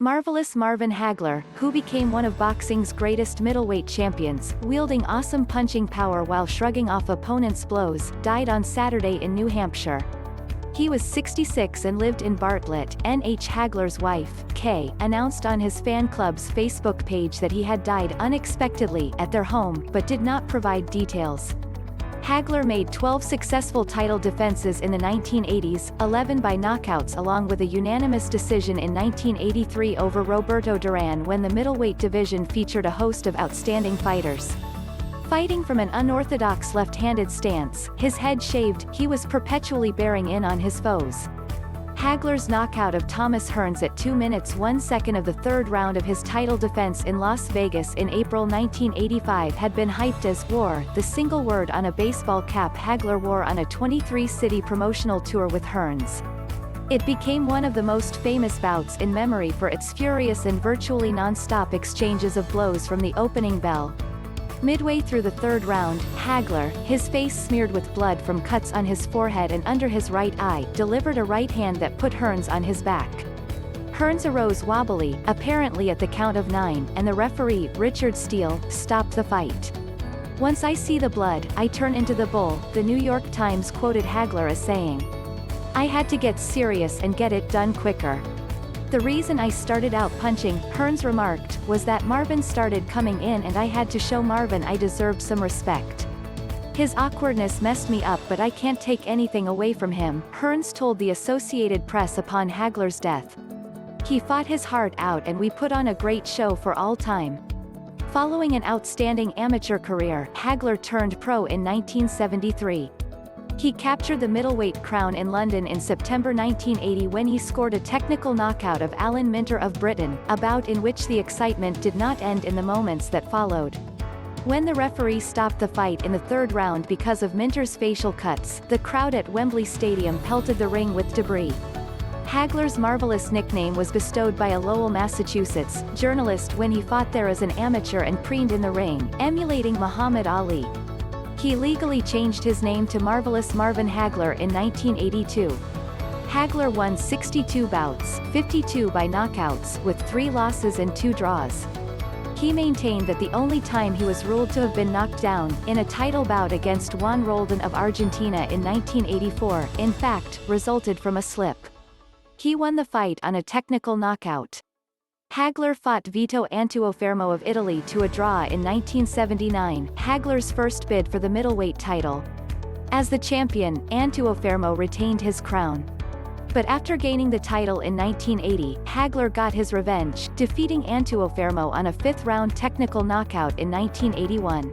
Marvelous Marvin Hagler, who became one of boxing's greatest middleweight champions, wielding awesome punching power while shrugging off opponents' blows, died on Saturday in New Hampshire. He was 66 and lived in Bartlett. NH Hagler's wife, Kay, announced on his fan club's Facebook page that he had died unexpectedly at their home, but did not provide details. Hagler made 12 successful title defenses in the 1980s, 11 by knockouts along with a unanimous decision in 1983 over Roberto Duran when the middleweight division featured a host of outstanding fighters. Fighting from an unorthodox left-handed stance, his head shaved, he was perpetually bearing in on his foes. Hagler's knockout of Thomas Hearns at 2 minutes 1 second of the third round of his title defense in Las Vegas in April 1985 had been hyped as "War," the single word on a baseball cap Hagler wore on a 23-city promotional tour with Hearns. It became one of the most famous bouts in memory for its furious and virtually non-stop exchanges of blows from the opening bell. Midway through the third round, Hagler, his face smeared with blood from cuts on his forehead and under his right eye, delivered a right hand that put Hearns on his back. Hearns arose wobbly, apparently at the count of 9, and the referee, Richard Steele, stopped the fight. "Once I see the blood, I turn into the bull," the New York Times quoted Hagler as saying. "I had to get serious and get it done quicker. The reason I started out punching," Hearns remarked, "was that Marvin started coming in and I had to show Marvin I deserved some respect. His awkwardness messed me up but I can't take anything away from him," Hearns told the Associated Press upon Hagler's death. "He fought his heart out and we put on a great show for all time." Following an outstanding amateur career, Hagler turned pro in 1973. He captured the middleweight crown in London in September 1980 when he scored a technical knockout of Alan Minter of Britain, a bout in which the excitement did not end in the moments that followed. When the referee stopped the fight in the third round because of Minter's facial cuts, the crowd at Wembley Stadium pelted the ring with debris. Hagler's marvelous nickname was bestowed by a Lowell, Massachusetts, journalist when he fought there as an amateur and preened in the ring, emulating Muhammad Ali. He legally changed his name to Marvelous Marvin Hagler in 1982. Hagler won 62 bouts, 52 by knockouts, with 3 losses and 2 draws. He maintained that the only time he was ruled to have been knocked down, in a title bout against Juan Roldan of Argentina in 1984, in fact, resulted from a slip. He won the fight on a technical knockout. Hagler fought Vito Antuofermo of Italy to a draw in 1979, Hagler's first bid for the middleweight title. As the champion, Antuofermo retained his crown. But after gaining the title in 1980, Hagler got his revenge, defeating Antuofermo on a fifth-round technical knockout in 1981.